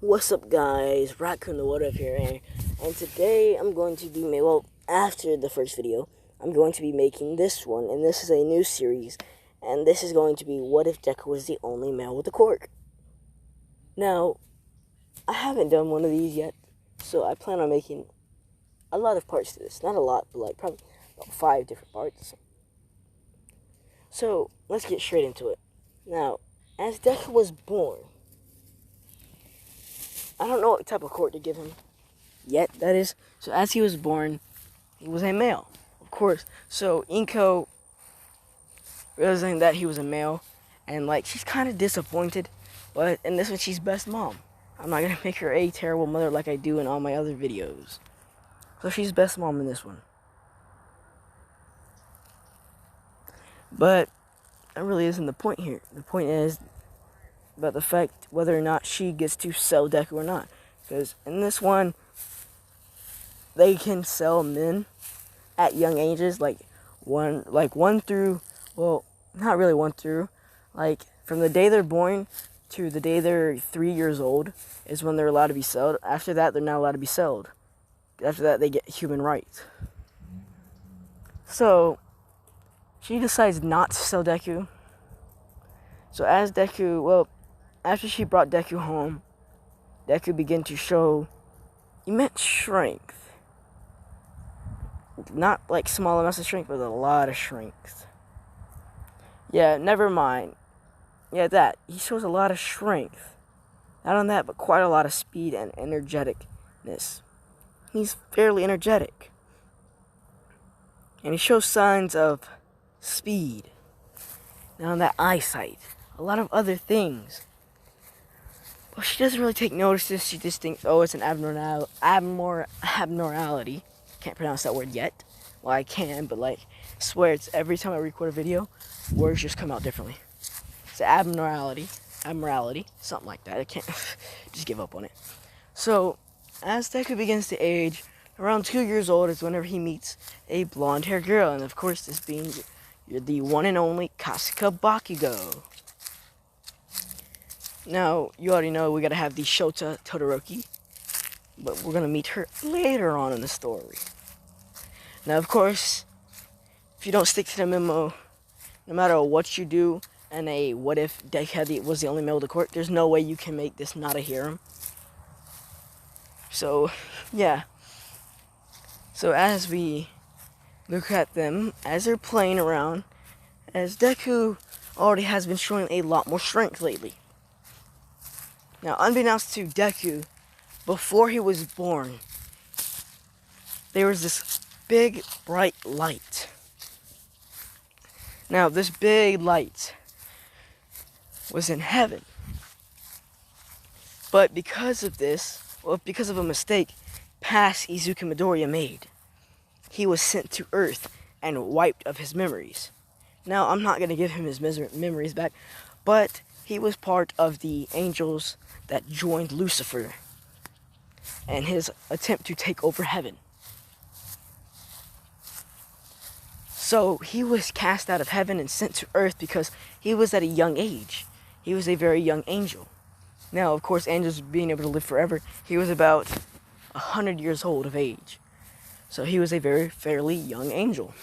What's up, guys? Raccoon the What Up here, and today I'm going to be after the first video, I'm going to be making this one, and this is a new series, and this is going to be what if Deku was the only male with a quirk. Now, I haven't done one of these yet, so I plan on making a lot of parts to this. Not a lot, but like probably about 5 different parts. So let's get straight into it. Now, as Deku was born, I don't know what type of quirk to give him yet, that is. So as he was born, he was a male, of course. So Inko, realizing that he was a male, and like she's kind of disappointed, but in this one she's best mom. I'm not gonna make her a terrible mother like I do in all my other videos. So she's best mom in this one. But that really isn't the point here. The point is about the fact whether or not she gets to sell Deku or not. Because in this one, they can sell men at young ages, like one through, well, not really one through, like from the day they're born to the day they're 3 years old is when they're allowed to be sold. After that, they're not allowed to be sold. After that, they get human rights. So she decides not to sell Deku. So as Deku, well, after she brought Deku home, Deku began to show immense strength. Not like small amounts of strength, but a lot of strength. Yeah, never mind. Yeah, that. He shows a lot of strength. Not on that, but quite a lot of speed and energeticness. He's fairly energetic. And he shows signs of speed. Not on that eyesight. A lot of other things. Well, she doesn't really take notice of this. She just thinks, oh, it's an abnormality. Can't pronounce that word yet. Well, I can, but like, I swear it's every time I record a video, words just come out differently. It's an abnormality, something like that. I can't just give up on it. So, as Deku begins to age, around 2 years old is whenever he meets a blonde-haired girl, and of course, this being the one and only Katsuki Bakugo. Now, you already know we gotta have the Shota Todoroki, but we're gonna meet her later on in the story. Now, of course, if you don't stick to the memo, no matter what you do, and a what if Deku was the only male with a quirk, there's no way you can make this not a harem. So, yeah. So as we look at them, as they're playing around, as Deku already has been showing a lot more strength lately. Now, unbeknownst to Deku, before he was born, there was this big, bright light. Now, this big light was in heaven. But because of this, well, because of a mistake past Izuku Midoriya made, he was sent to Earth and wiped of his memories. Now, I'm not going to give him his memories back, but he was part of the angels that joined Lucifer and his attempt to take over heaven. So he was cast out of heaven and sent to Earth because he was at a young age. He was a very young angel. Now, of course, angels being able to live forever, he was about 100 years old of age. So he was a fairly young angel.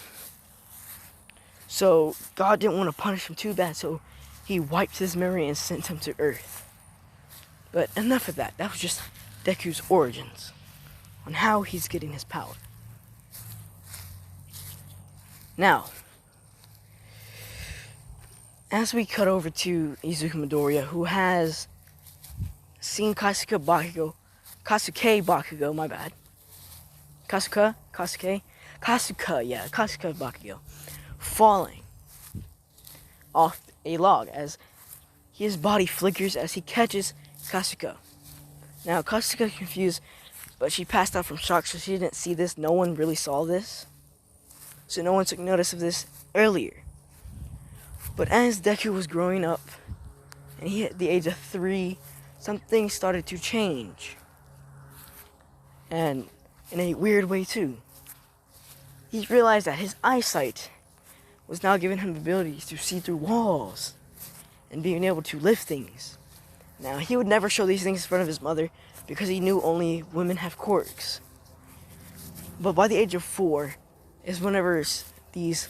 So God didn't want to punish him too bad, so he wiped his memory and sent him to Earth. But enough of that. That was just Deku's origins on how he's getting his power. Now, as we cut over to Izuku Midoriya, who has seen Katsuki Bakugo, my bad. Katsuki Bakugo, falling off a log as his body flickers as he catches Katsuki. Now, Katsuki confused, but she passed out from shock, so she didn't see this. No one really saw this. So no one took notice of this earlier. But as Deku was growing up, and he hit the age of 3, something started to change. And in a weird way too. He realized that his eyesight was now giving him the ability to see through walls and being able to lift things. Now, he would never show these things in front of his mother because he knew only women have quirks. But by the age of 4 is whenever these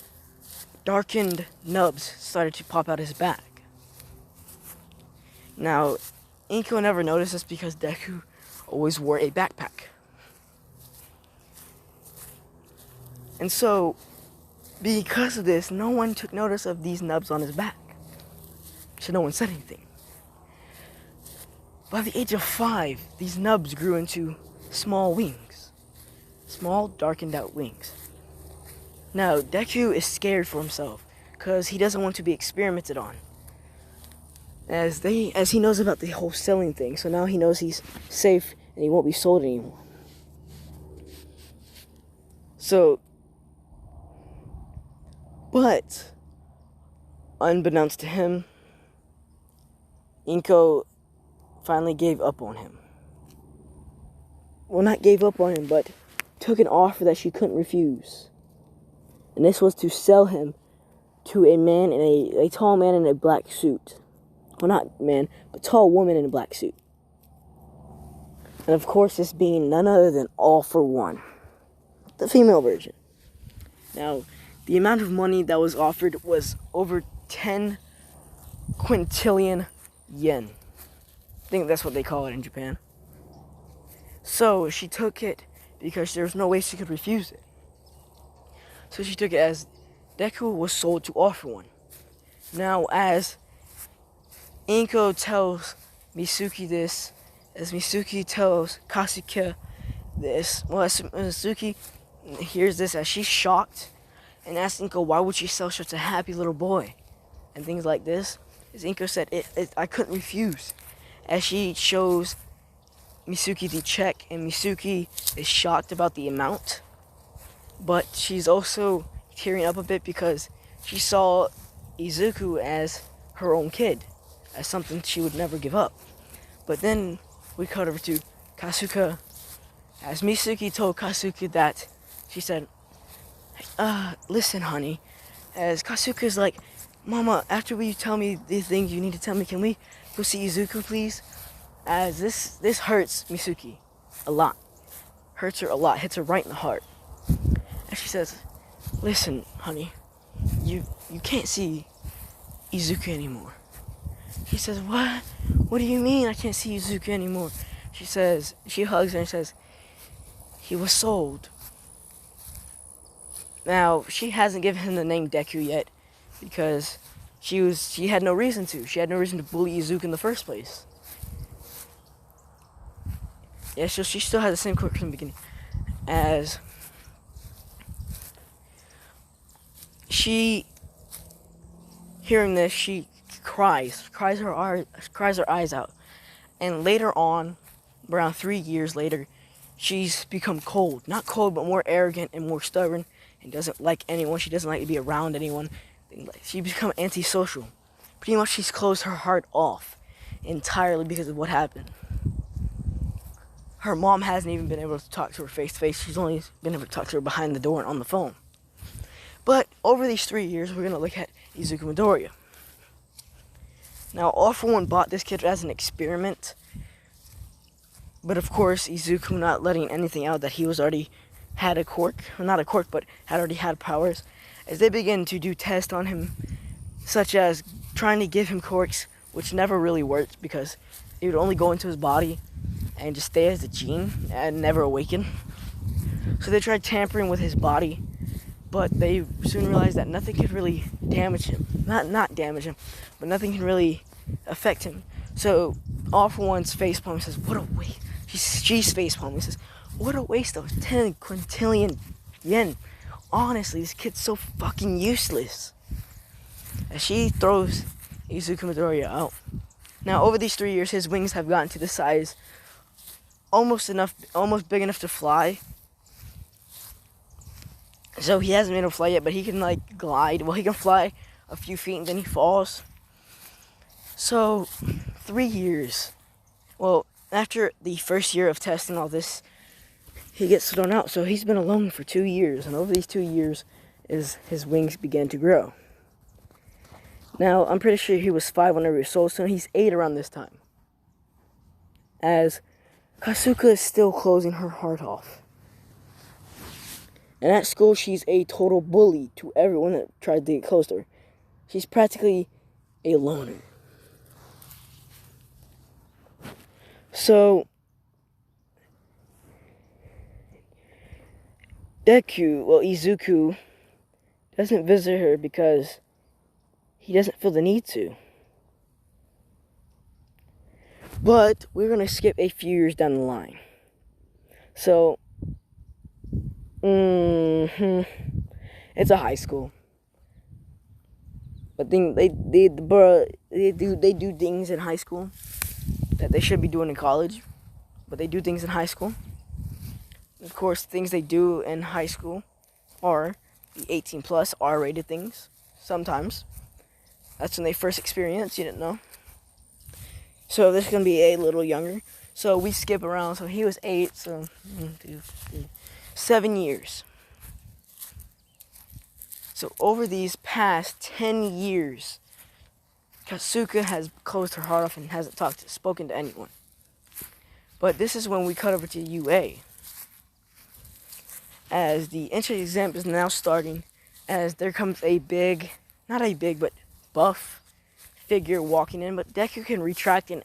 darkened nubs started to pop out his back. Now, Inko never noticed this because Deku always wore a backpack. And so, because of this, no one took notice of these nubs on his back. So no one said anything. By the age of 5, these nubs grew into small wings. Small, darkened out wings. Now, Deku is scared for himself because he doesn't want to be experimented on. As he knows about the whole selling thing, so now he knows he's safe and he won't be sold anymore. So, but unbeknownst to him, Inko finally gave up on him. Well, not gave up on him, but took an offer that she couldn't refuse. And this was to sell him to a man in a tall man in a black suit. Well, not man, but tall woman in a black suit. And of course, this being none other than All For One, the female version. Now, the amount of money that was offered was over 10 quintillion yen. I think that's what they call it in Japan. So she took it because there was no way she could refuse it. So she took it as Deku was sold to All For One. Now, as Inko tells Mitsuki this, as Mitsuki tells Katsuki this, well, as Mitsuki hears this, as she's shocked and asks Inko, why would she sell such a happy little boy? And things like this. As Inko said, I couldn't refuse. As she shows Mitsuki the check, and Mitsuki is shocked about the amount. But she's also tearing up a bit because she saw Izuku as her own kid, as something she would never give up. But then we cut over to Kasuka, as Mitsuki told Kasuka that, she said, listen, honey, as Kasuka's like, Mama, after you tell me the things you need to tell me, can we go see Izuku, please? As this hurts Mitsuki a lot. Hurts her a lot, hits her right in the heart. And she says, listen, honey, you can't see Izuku anymore. She says, what? What do you mean I can't see Izuku anymore? She says, she hugs her and says, he was sold. Now, she hasn't given him the name Deku yet because she had no reason to. She had no reason to bully Izuku in the first place. Yeah, so she still has the same quirk from the beginning. As she, hearing this, she cries her eyes out. And later on, around 3 years later, she's become cold. Not cold, but more arrogant and more stubborn. And doesn't like anyone. She doesn't like to be around anyone. She's become antisocial. Pretty much she's closed her heart off entirely because of what happened. Her mom hasn't even been able to talk to her face to face. She's only been able to talk to her behind the door and on the phone. But over these 3 years, we're going to look at Izuku Midoriya. Now, All For One bought this kid as an experiment. But of course, Izuku not letting anything out that he was already had a quirk. Well, not a quirk, but had already had powers. As they begin to do tests on him, such as trying to give him quirks, which never really worked because it would only go into his body and just stay as a gene and never awaken. So they tried tampering with his body, but they soon realized that nothing could really damage him. Not damage him, but nothing can really affect him. So All For One's facepalm says, what a waste. She's facepalm says, what a waste of 10 quintillion yen. Honestly, this kid's so fucking useless. As she throws Izuku Midoriya out. Now, over these 3 years, his wings have gotten to the size almost big enough to fly. So he hasn't been able to fly yet, but he can like glide. Well, he can fly a few feet and then he falls. So 3 years. Well, after the first year of testing all this, he gets thrown out. So he's been alone for 2 years, and over these 2 years, his wings began to grow. Now, I'm pretty sure he was 5 whenever he was sold, so he's 8 around this time. as Katsuki is still closing her heart off. And at school, she's a total bully to everyone that tried to get close to her. She's practically a loner. So, Izuku doesn't visit her because he doesn't feel the need to. But we're going to skip a few years down the line. So, it's a high school. But they do things in high school that they should be doing in college. But they do things in high school. Of course, things they do in high school are the 18 plus R-rated things. Sometimes. That's when they first experience, you didn't know. So this is going to be a little younger. So we skip around. So he was 8, so 7 years. So over these past 10 years, Katsuki has closed her heart off and hasn't spoken to anyone. But this is when we cut over to UA. As the entrance exam is now starting, as there comes a big, not a big, but buff figure walking in, but Deku can retract and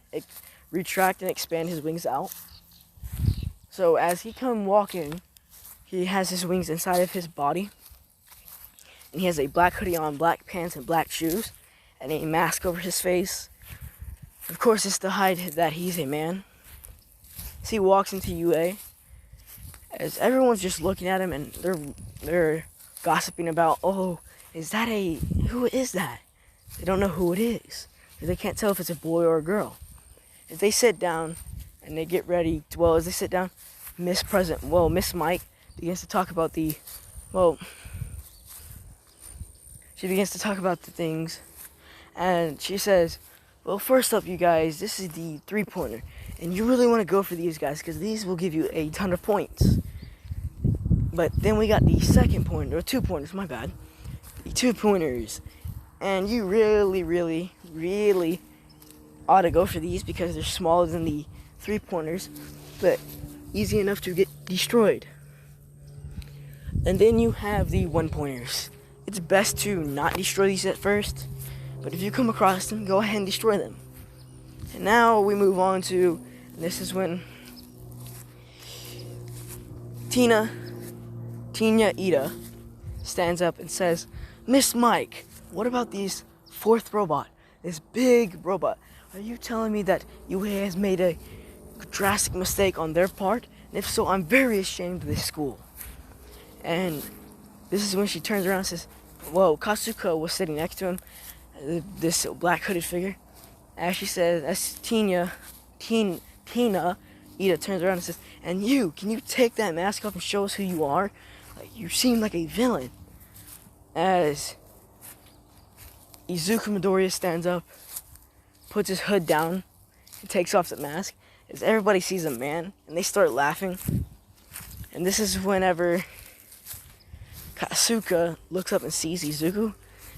expand his wings out. So as he come walking, he has his wings inside of his body, and he has a black hoodie on, black pants, and black shoes, and a mask over his face. Of course, it's to hide that he's a man. So he walks into UA, as everyone's just looking at him, and they're gossiping about, oh, who is that? They don't know who it is. They can't tell if it's a boy or a girl. As they sit down and they get ready, as they sit down, Miss Mike begins to talk about she begins to talk about the things, and she says, well, first up, you guys, this is the 3-pointer, and you really want to go for these guys because these will give you a ton of points. But then we got the 2-pointers, my bad. The 2-pointers. And you really, really, really ought to go for these because they're smaller than the 3-pointers, but easy enough to get destroyed. And then you have the 1-pointers. It's best to not destroy these at first, but if you come across them, go ahead and destroy them. And now we move on to, this is when Tenya Ida stands up and says, Miss Mike, what about this 4th robot? This big robot. Are you telling me that UA has made a drastic mistake on their part? And if so, I'm very ashamed of this school. And this is when she turns around and says, Katsuki was sitting next to him, this black hooded figure. As she says, Tina Ida turns around and says, and you, can you take that mask off and show us who you are? Like, you seem like a villain. As Izuku Midoriya stands up, puts his hood down, and takes off the mask, as everybody sees a man, and they start laughing. And this is whenever Katsuki looks up and sees Izuku,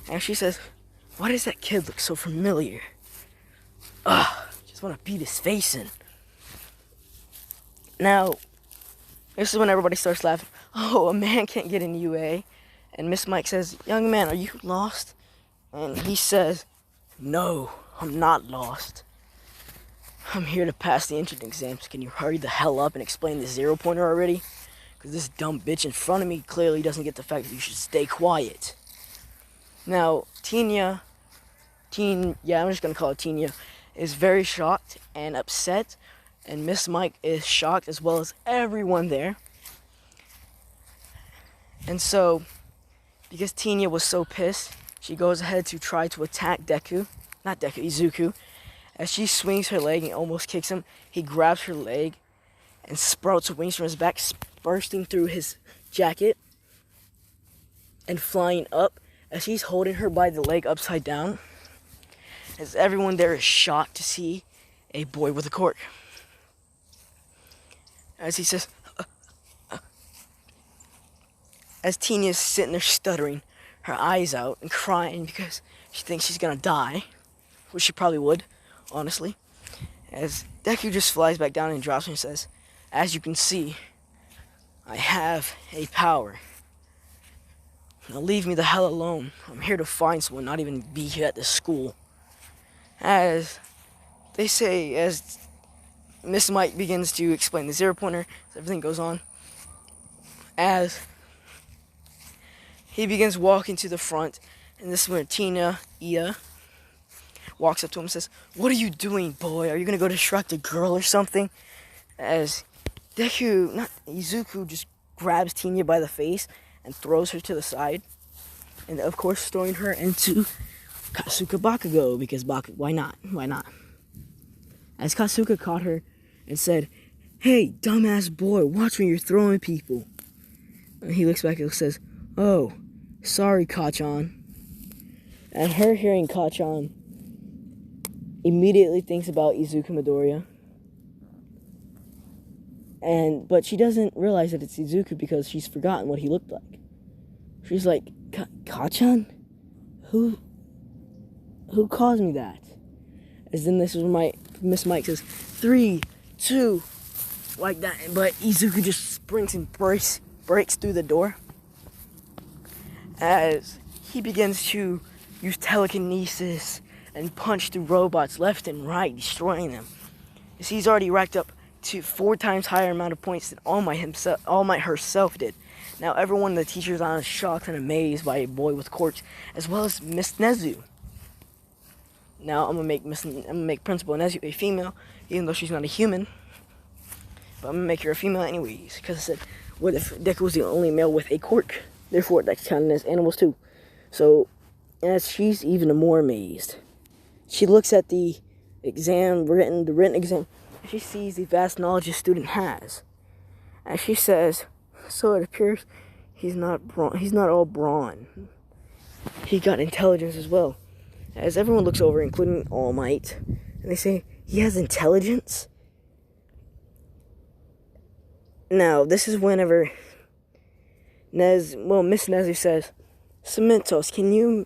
and she says, why does that kid look so familiar? Just want to beat his face in. Now, this is when everybody starts laughing. Oh, a man can't get in UA. And Miss Mike says, young man, are you lost? And he says, no, I'm not lost. I'm here to pass the entrance exams. Can you hurry the hell up and explain the 0-pointer already? Because this dumb bitch in front of me clearly doesn't get the fact that you should stay quiet. Now, I'm just going to call it Tenya, is very shocked and upset. And Miss Mike is shocked as well as everyone there. And so, because Tenya was so pissed, she goes ahead to try to attack Izuku. As she swings her leg and almost kicks him, he grabs her leg and sprouts wings from his back, bursting through his jacket and flying up as he's holding her by the leg upside down. As everyone there is shocked to see a boy with a quirk. As he says, as Tenya's sitting there stuttering, her eyes out and crying because she thinks she's gonna die, which she probably would, honestly. As Deku just flies back down and drops and says, as you can see, I have a power. Now leave me the hell alone. I'm here to find someone, not even be here at this school. As they say, as Miss Mike begins to explain the zero pointer, as everything goes on, as he begins walking to the front, and this is where Ia, walks up to him and says, what are you doing, boy? Are you going to go distract a girl or something? As Izuku just grabs Tina by the face and throws her to the side. And of course throwing her into Katsuki Bakugo, because why not? Why not? As Katsuki caught her and said, hey, dumbass boy, watch when you're throwing people. And he looks back and says, oh, sorry, Kachan. And her hearing Kachan immediately thinks about Izuku Midoriya. But she doesn't realize that it's Izuku because she's forgotten what he looked like. She's like, Kachan? Who caused me that? As then this is when Miss Mike says, 3, 2, like that. But Izuku just sprints and breaks through the door. As he begins to use telekinesis and punch through robots left and right, destroying them. As he's already racked up to 4 times higher amount of points than All Might herself did. Now everyone in the teachers are shocked and amazed by a boy with quirks, as well as Miss Nezu. Now I'm gonna make Principal Nezu a female, even though she's not a human. But I'm gonna make her a female anyways, because I said, what if Deku was the only male with a quirk? Therefore, that's counted as animals too. So, as she's even more amazed, she looks at the written exam. She sees the vast knowledge a student has, and she says, so it appears he's not all brawn. He got intelligence as well. As everyone looks over, including All Might, and they say, he has intelligence? Now, this is whenever Miss Nezu says, Cementos, can you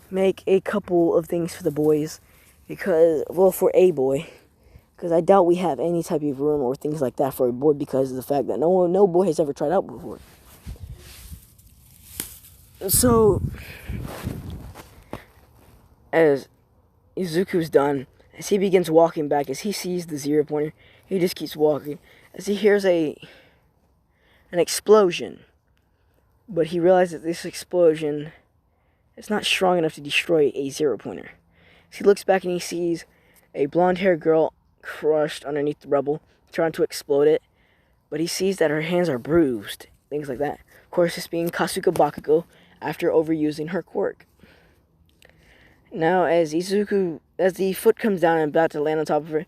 make a couple of things for the boys? For a boy. Because I doubt we have any type of room or things like that for a boy because of the fact that no boy has ever tried out before. So, as Izuku's done, as he begins walking back, as he sees the zero pointer, he just keeps walking. As he hears an explosion. But he realizes that this explosion is not strong enough to destroy a zero pointer. So he looks back and he sees a blonde-haired girl crushed underneath the rubble, trying to explode it, but he sees that her hands are bruised, things like that. Of course, this being Katsuki Bakugo after overusing her quirk. Now, as the foot comes down and about to land on top of her,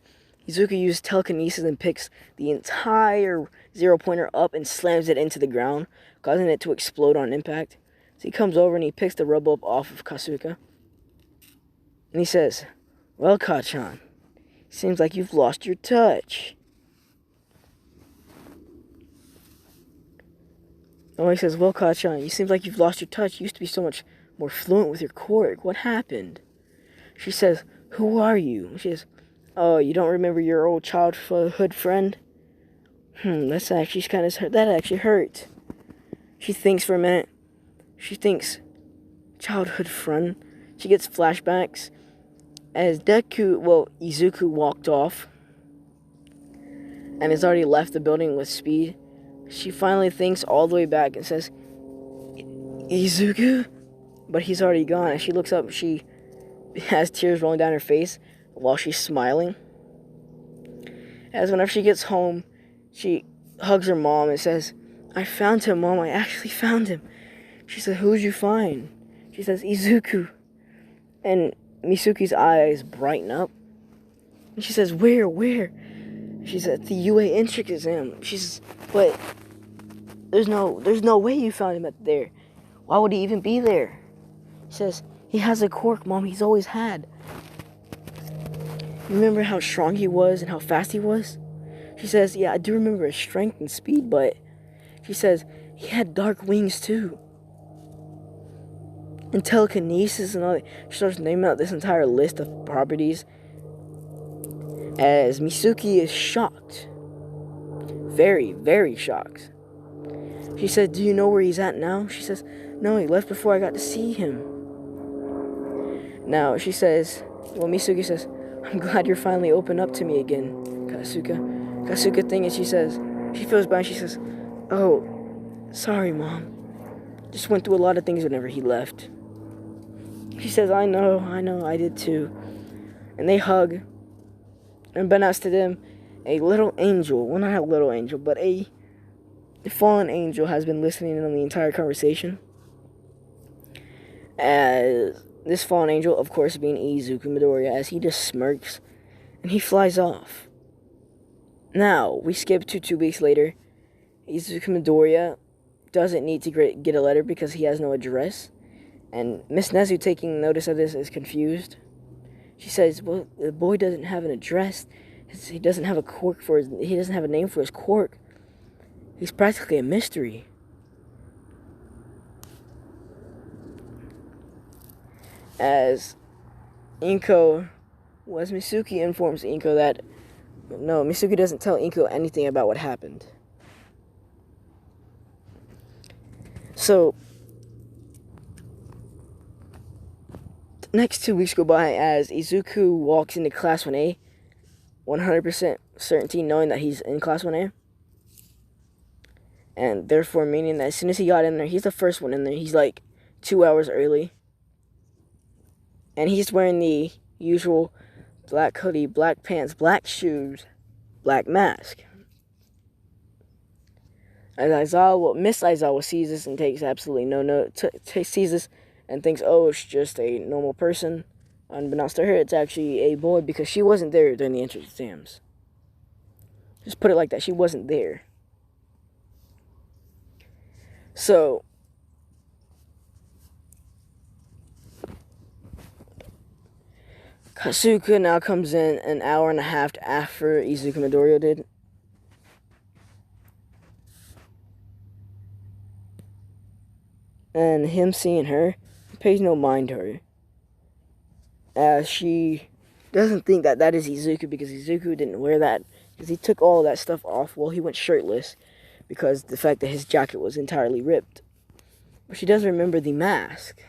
Izuku uses telekinesis and picks the entire zero pointer up and slams it into the ground, causing it to explode on impact. So he comes over and he picks the rubble up off of Katsuki, and he says, well, Kachan, seems like you've lost your touch. Oh, he says, well, Kachan, you seems like you've lost your touch. You used to be so much more fluent with your quirk. What happened? She says, who are you? She says, oh, you don't remember your old childhood friend? That actually hurt. She thinks for a minute. She thinks, childhood friend? She gets flashbacks. As Izuku walked off and has already left the building with speed, she finally thinks all the way back and says, Izuku? But he's already gone. As she looks up, she has tears rolling down her face while she's smiling. As whenever she gets home, she hugs her mom and says, I found him, Mom. I actually found him. She says, who'd you find? She says, Izuku. And Misuki's eyes brighten up. And she says, where? She's at the UA entrance exam. She says, but there's no way you found him at there. Why would he even be there? She says, he has a quirk, Mom. He's always had. Remember how strong he was and how fast he was? She says, yeah, I do remember his strength and speed, but she says, he had dark wings too. And telekinesis and all that. She starts naming out this entire list of properties. as Misuki is shocked. Very, very shocked. She said, "Do you know where he's at now?" She says, "No, he left before I got to see him." Now, she says, well, Misuki says, "I'm glad you're finally open up to me again, Katsuka." Katsuka thing is, she says, she feels bad, she says, "Oh, sorry, Mom. Just went through a lot of things whenever he left." She says, I know, I did too." And they hug. And unbeknownst to them, a little angel, well, not a little angel, but a fallen angel has been listening in on the entire conversation. As this fallen angel, of course, being Izuku Midoriya, as he just smirks and he flies off. Now, we skip to 2 weeks later. Izuku Midoriya doesn't need to get a letter because he has no address. And Miss Nezu, taking notice of this, is confused. She says, well, the boy doesn't have an address. He doesn't have a quirk for he doesn't have a name for his quirk. He's practically a mystery. As Misuki informs Inko that, no, Misuki doesn't tell Inko anything about what happened. So, the next 2 weeks go by as Izuku walks into Class 1A, 100% certainty knowing that he's in Class 1A. And therefore meaning that as soon as he got in there, he's the first one in there. He's like 2 hours early. And he's wearing the usual black hoodie, black pants, black shoes, black mask. As Miss Aizawa sees this and takes absolutely no note, sees this and thinks, oh, it's just a normal person. Unbeknownst to her, it's actually a boy because she wasn't there during the entrance exams. Just put it like that, she wasn't there. So, Katsuka now comes in an hour and a half after Izuku Midoriya did. And him seeing her, he pays no mind to her. As she doesn't think that that is Izuku because Izuku didn't wear that. Because he took all that stuff off. Well, he went shirtless because the fact that his jacket was entirely ripped. But she does remember the mask.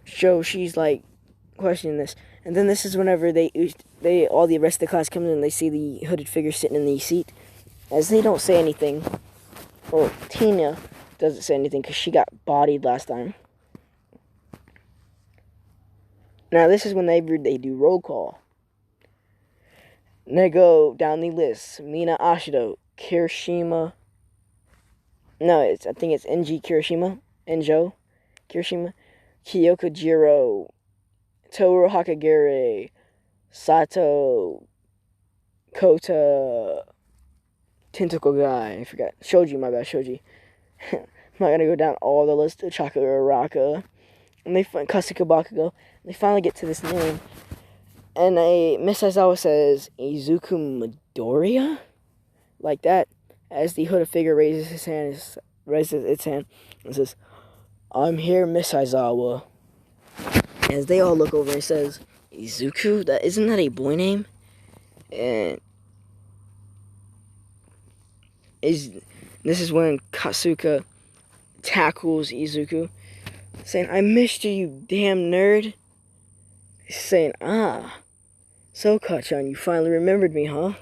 So she's like questioning this. And then this is whenever all the rest of the class comes in and they see the hooded figure sitting in the seat. As they don't say anything. Well, Tina doesn't say anything because she got bodied last time. Now this is when they do roll call. And they go down the list. Mina Ashido, Kirishima. No, I think it's Enjo Kirishima, Kyoko Jiro, Toru Hakagure, Sato, Kota, Tentacle Guy, I forgot. Shoji, my bad, Shoji. I'm not gonna go down all the list. Chaka Uraraka. And they find Kasuka Bakugo. They finally get to this name. And Miss Aizawa says, Izuku Midoriya? Like that. As the hooded figure raises its hand and says, I'm here, Miss Aizawa. As they all look over and says, Izuku? Isn't that a boy name? And this is when Katsuka tackles Izuku, saying, I missed you, you damn nerd. He's saying, so Kachan, you finally remembered me, huh?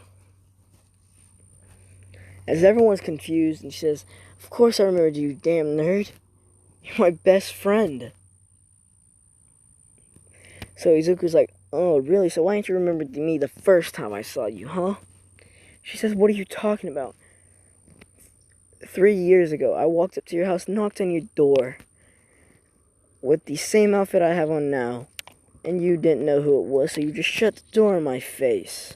As everyone's confused, and she says, of course I remembered you, damn nerd. You're my best friend. So Izuku's like, oh, really? So why didn't you remember me the first time I saw you, huh? She says, what are you talking about? 3 years ago, I walked up to your house, knocked on your door with the same outfit I have on now, and you didn't know who it was, so you just shut the door in my face.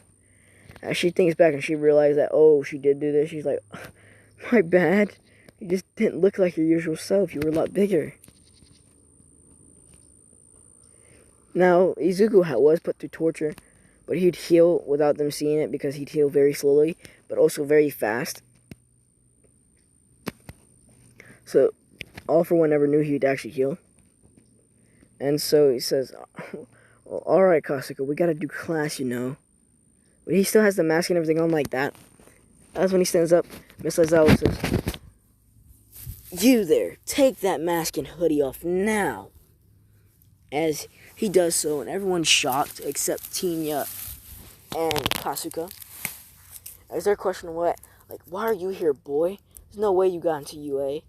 As she thinks back and she realizes that, oh, she did do this, she's like, my bad. You just didn't look like your usual self. You were a lot bigger. Now, Izuku was put through torture, but he'd heal without them seeing it because he'd heal very slowly, but also very fast. So, All For One never knew he'd actually heal. And so he says, well, alright, Kasuka, we gotta do class, you know. But he still has the mask and everything on like that. That's when he stands up. Miss Aizawa says, "You there, take that mask and hoodie off now." As he does so, and everyone's shocked except Tinya and Kasuka. As they're questioning why are you here, boy? There's no way you got into UA.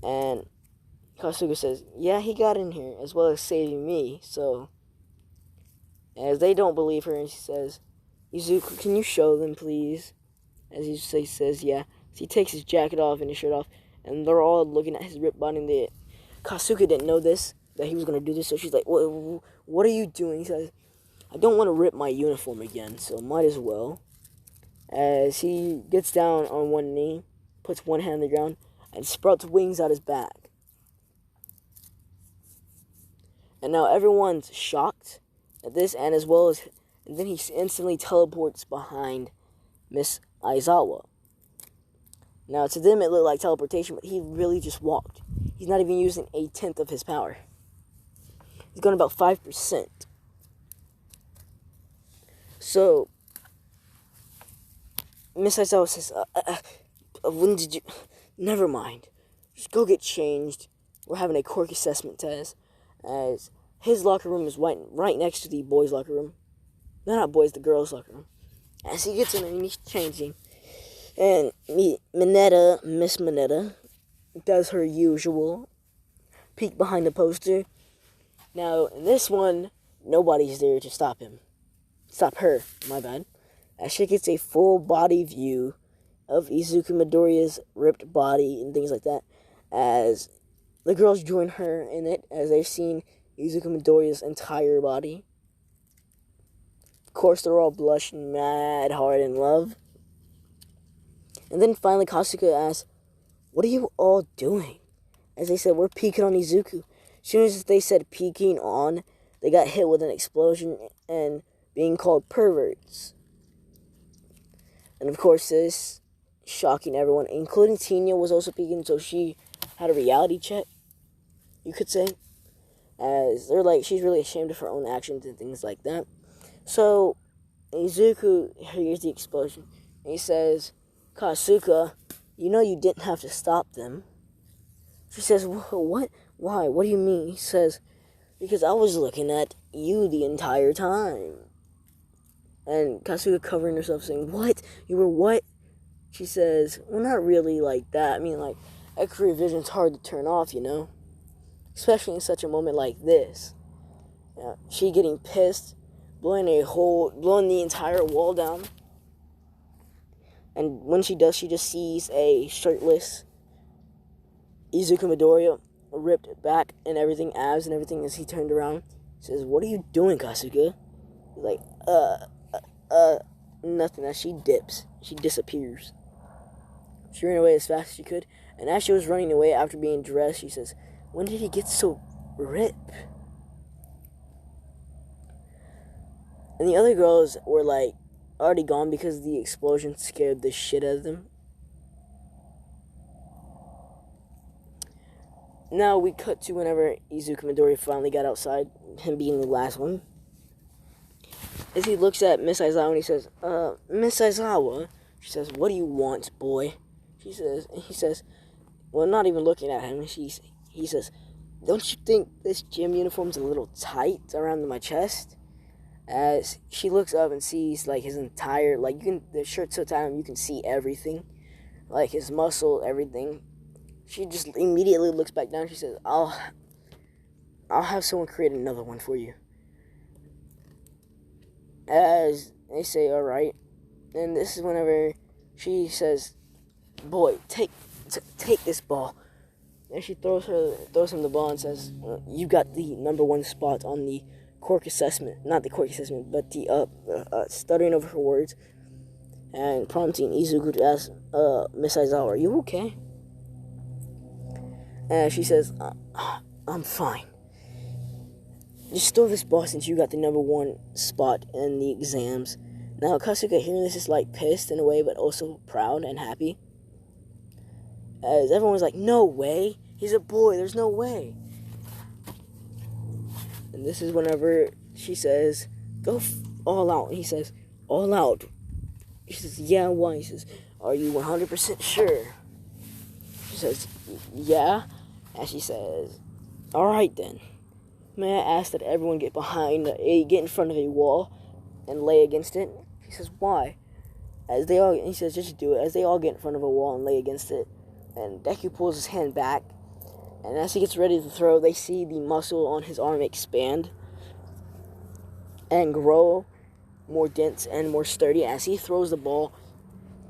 And Kasuga says, yeah, he got in here, as well as saving me, so... As they don't believe her, and she says, Izuku, can you show them, please? As he says, yeah. So he takes his jacket off and his shirt off, and they're all looking at his ripped body, and Kasuga didn't know this, that he was going to do this, so she's like, what are you doing? He says, I don't want to rip my uniform again, so might as well. As he gets down on one knee, puts one hand on the ground, and sprouts wings out his back. And now everyone's shocked at this, and then he instantly teleports behind Miss Aizawa. Now to them it looked like teleportation, but he really just walked. He's not even using 1/10 of his power. He's going about 5%. So Miss Aizawa says, when did you... Never mind. Just go get changed. We're having a quirk assessment test. As his locker room is right next to the boys' locker room. No, not boys, the girls' locker room. As he gets in there and he's changing. And Miss Mineta, does her usual peek behind the poster. Now, in this one, nobody's there to stop him. Stop her, my bad. As she gets a full body view of Izuku Midoriya's ripped body and things like that, as the girls join her in it, as they've seen Izuku Midoriya's entire body. Of course, they're all blushing mad hard in love. And then finally Kasuga asks, what are you all doing? As they said, we're peeking on Izuku. As soon as they said peeking on, they got hit with an explosion and being called perverts. And of course this shocking everyone, including Tinya was also peeking, so she had a reality check, you could say. As they're like, she's really ashamed of her own actions and things like that. So Izuku hears the explosion and he says, Kasuga, you know you didn't have to stop them. She says, what? Why? What do you mean? He says, because I was looking at you the entire time. And Kasuga covering herself saying, what? You were what? She says, well, not really like that. I mean, like, X-ray vision's hard to turn off, you know? Especially in such a moment like this. She getting pissed, blowing the entire wall down. And when she does, she just sees a shirtless Izuku Midoriya, ripped back and everything, abs and everything, as he turned around. He says, what are you doing, Kasuga? He's like, nothing. As she dips, she disappears. She ran away as fast as she could, and as she was running away after being dressed, she says, when did he get so ripped? And the other girls were like already gone because the explosion scared the shit out of them. Now we cut to whenever Izuku Midoriya finally got outside, him being the last one. As he looks at Miss Aizawa and he says, Miss Aizawa, she says, what do you want, boy? He says, well, not even looking at him, he says, don't you think this gym uniform's a little tight around my chest? As she looks up and sees, like, his entire, like, the shirt's so tight, you can see everything. Like, his muscle, everything. She just immediately looks back down. She says, I'll have someone create another one for you. As they say, alright. And this is whenever she says, boy, take this ball. And she throws him the ball and says, you got the #1 spot on the quirk assessment. Not the quirk assessment, but the stuttering over her words. And prompting Izuku to ask Miss Aizawa, are you okay? And she says, I'm fine. Just throw this ball since you got the #1 spot in the exams. Now, Kasuga hearing this is like pissed in a way, but also proud and happy. As everyone's like, no way. He's a boy. There's no way. And this is whenever she says, go all out. And he says, all out. She says, yeah, why? He says, are you 100% sure? She says, yeah. And she says, alright then. May I ask that everyone get in front of a wall and lay against it? He says, why? He says, just do it. As they all get in front of a wall and lay against it. And Deku pulls his hand back. And as he gets ready to throw, they see the muscle on his arm expand and grow more dense and more sturdy. As he throws the ball,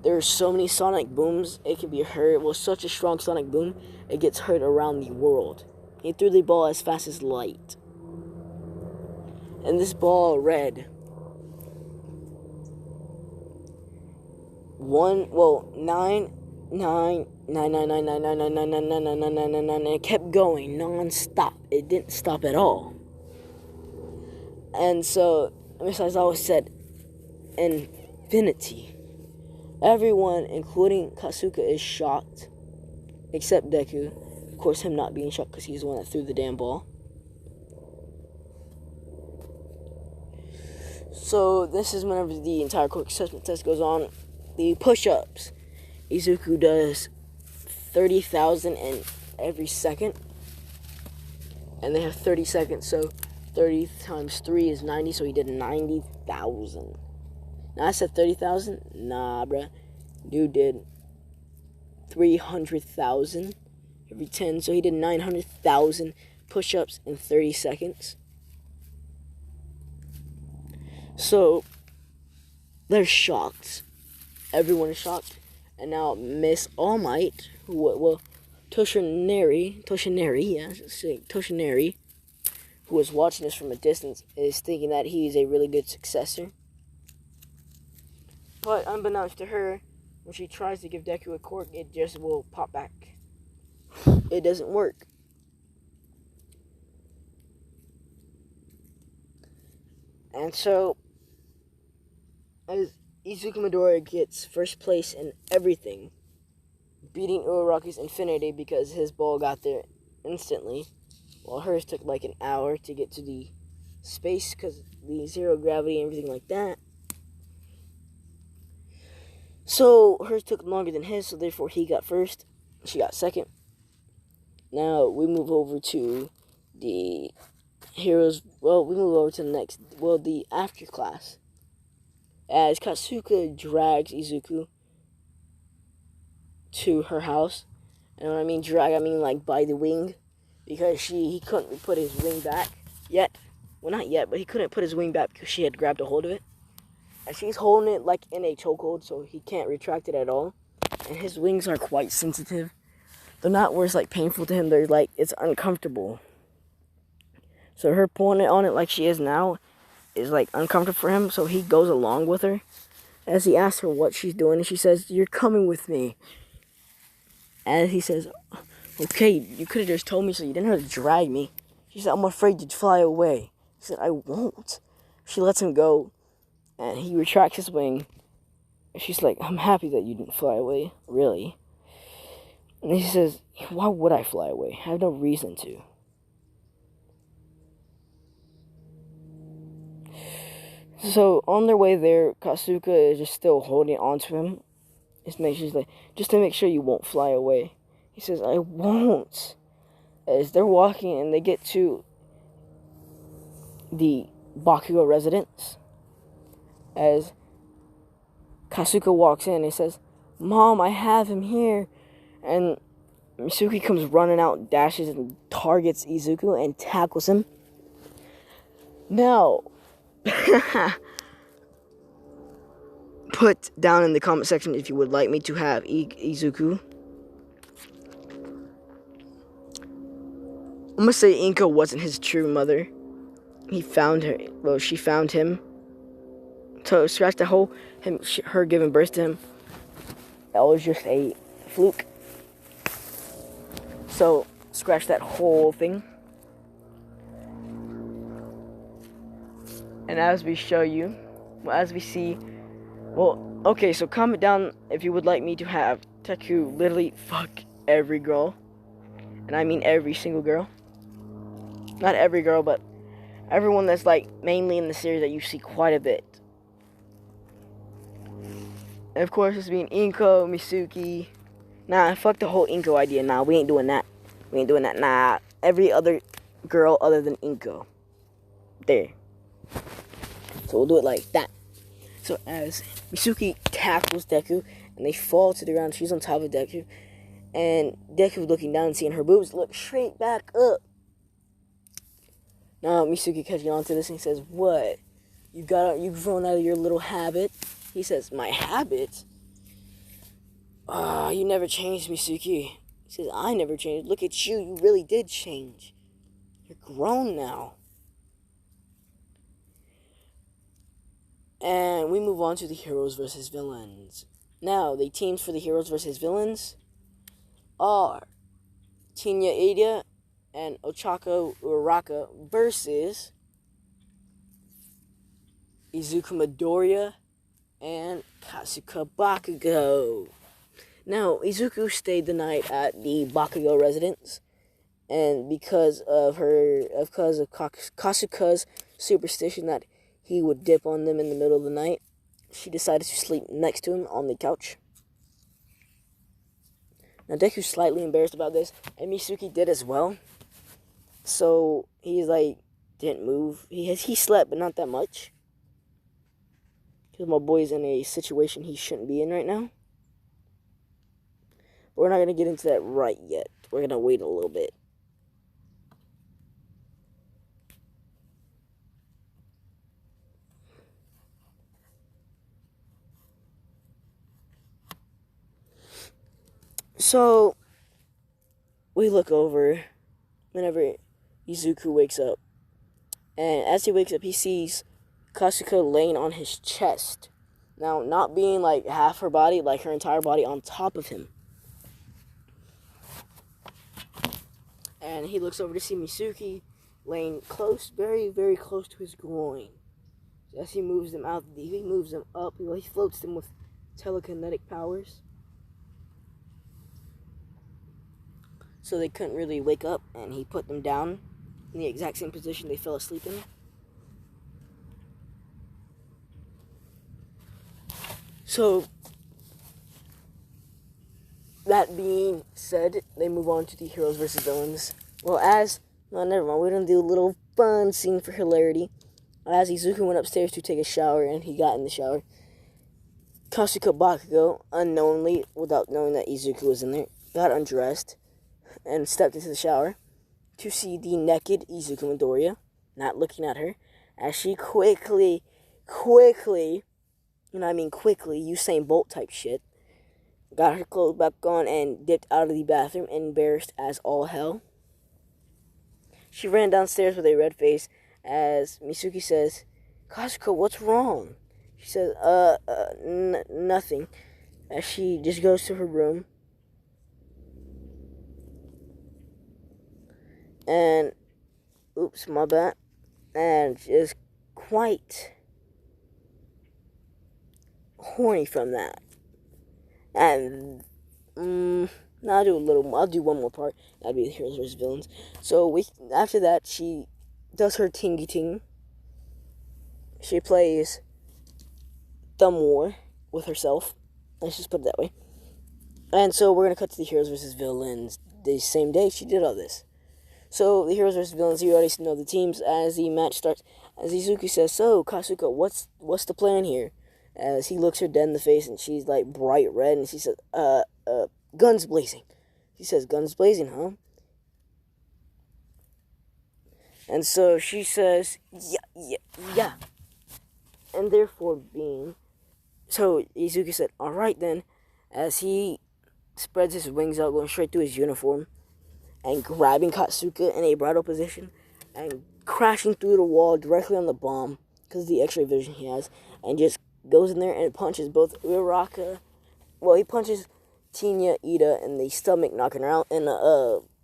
there's so many sonic booms, it can be heard. Well, such a strong sonic boom, it gets heard around the world. He threw the ball as fast as light. And this ball read 9, and it kept going non-stop. It didn't stop at all. And so, Miss Aizawa said, infinity. Everyone, including Katsuki, is shocked, except Deku. Of course, him not being shocked because he's the one that threw the damn ball. So, this is whenever the entire quick assessment test goes on. The push-ups. Izuku does 30,000 in every second. And they have 30 seconds, so 30 times 3 is 90, so he did 90,000. Now, I said 30,000? Nah, bruh. Dude did 300,000 every 10, so he did 900,000 push-ups in 30 seconds. So, they're shocked. Everyone is shocked. And now Miss All Might, Toshinari, who is watching this from a distance, is thinking that he's a really good successor. But unbeknownst to her, when she tries to give Deku a quirk, it just will pop back. It doesn't work. And so, as Izuku Midoriya gets first place in everything, beating Uraraki's Infinity because his ball got there instantly, while hers took like an hour to get to the space because the zero gravity and everything like that. So hers took longer than his, so therefore he got first, she got second. Now we move over to the heroes. Well, we move over to the after class. As Katsuki drags Izuku to her house. And when I mean drag, I mean like by the wing. Because he couldn't put his wing back yet. Well, not yet, but he couldn't put his wing back because she had grabbed a hold of it. And she's holding it like in a chokehold, so he can't retract it at all. And his wings are quite sensitive. They're not where it's like painful to him, they're like, it's uncomfortable. So her pulling it on it like she is now is like uncomfortable for him, so he goes along with her. As he asks her what she's doing, and she says, you're coming with me. And he says, okay, you could have just told me so you didn't have to drag me. She said, I'm afraid to fly away. He said, I won't. She lets him go, and he retracts his wing. She's like, I'm happy that you didn't fly away, really. And he says, why would I fly away? I have no reason to. So, on their way there, Katsuki is just still holding on to him. Just to make sure you won't fly away. He says, I won't. As they're walking and they get to the Bakugo residence, as Katsuki walks in and says, Mom, I have him here. And Mitsuki comes running out, dashes and targets Izuku and tackles him. Now, put down in the comment section if you would like me to have Izuku. I'm gonna say Inko wasn't his true mother. He found her. Well, she found him. So scratch the whole her giving birth to him. That was just a fluke. So scratch that whole thing. And as we show you, as we see, okay, so comment down if you would like me to have Deku literally fuck every girl. And I mean every single girl. Not every girl, but everyone that's like mainly in the series that you see quite a bit. And of course, it's being Inko, Misuki. Nah, fuck the whole Inko idea. Nah, we ain't doing that. We ain't doing that. Nah, every other girl other than Inko. There. So we'll do it like that. So as Misuki tackles Deku, and they fall to the ground, she's on top of Deku. And Deku looking down and seeing her boobs look straight back up. Now Misuki catching on to this and he says, "What? You've grown out of your little habit?" He says, "My habit? You never changed, Misuki." He says, "I never changed. Look at you. You really did change. You're grown now." And we move on to the heroes versus villains. Now, the teams for the heroes versus villains are Tinya Ida and Ochako Uraraka versus Izuku Midoriya and Katsuki Bakugo. Now, Izuku stayed the night at the Bakugo residence, and because of Katsuka's superstition that he would dip on them in the middle of the night, she decided to sleep next to him on the couch. Now, Deku's slightly embarrassed about this, and Misuki did as well. So, he's like, didn't move. He slept, but not that much. Because my boy's in a situation he shouldn't be in right now. But we're not going to get into that right yet. We're going to wait a little bit. So, we look over whenever Izuku wakes up. And as he wakes up, he sees Katsuki laying on his chest. Now, not being like half her body, like her entire body on top of him. And he looks over to see Misuki laying close, very, very close to his groin. As he moves them out, he moves them up. He floats them with telekinetic powers. So they couldn't really wake up, and he put them down in the exact same position they fell asleep in. So, that being said, they move on to the heroes versus villains. Well, never mind, we're going to do a little fun scene for hilarity. As Izuku went upstairs to take a shower, and he got in the shower, Katsuki Bakugo, unknowingly, without knowing that Izuku was in there, got undressed and stepped into the shower to see the naked Izuku Midoriya, not looking at her, as she quickly, and I mean quickly, Usain Bolt type shit, got her clothes back on and dipped out of the bathroom, embarrassed as all hell. She ran downstairs with a red face as Misuki says, "Katsuki, what's wrong?" She says, nothing, as she just goes to her room. And, oops, my bad. And is quite horny from that. And, now I'll do one more part. That'll be the heroes versus villains. So, after that, she does her tingy ting. She plays Thumb War with herself. Let's just put it that way. And so, we're going to cut to the heroes versus villains. The same day she did all this. So, the heroes versus villains, you already know the teams as the match starts. As Izuku says, "So, Katsuki, what's the plan here?" As he looks her dead in the face, and she's, like, bright red, and she says, guns blazing. He says, "Guns blazing, huh?" And so, she says, yeah. And therefore so, Izuku said, "Alright then," as he spreads his wings out, going straight through his uniform, and grabbing Katsuki in a bridal position, and crashing through the wall directly on the bomb, because of the x-ray vision he has, and just goes in there and punches both Uraraka. Well, he punches Tinya Ida in the stomach, knocking her out, and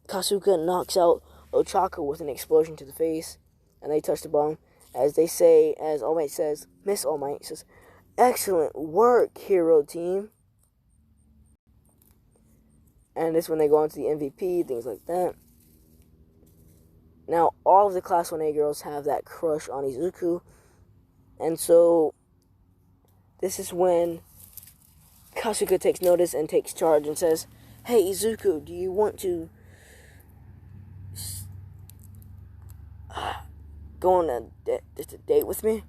Katsuki knocks out Ochako with an explosion to the face, and they touch the bomb. As All Might says, Miss All Might says, "Excellent work, hero team." And this when they go on to the MVP, things like that. Now, all of the Class 1A girls have that crush on Izuku. And so, this is when Katsuki takes notice and takes charge and says, "Hey, Izuku, do you want to go on just a date with me?"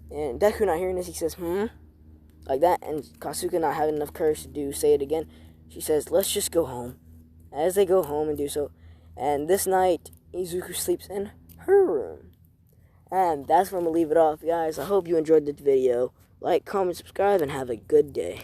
And Deku not hearing this, he says, like that. And Katsuki not having enough courage to say it again, she says, "Let's just go home." As they go home and do so, and this night, Izuku sleeps in her room. And that's where I'm going to leave it off, guys. I hope you enjoyed this video. Like, comment, subscribe, and have a good day.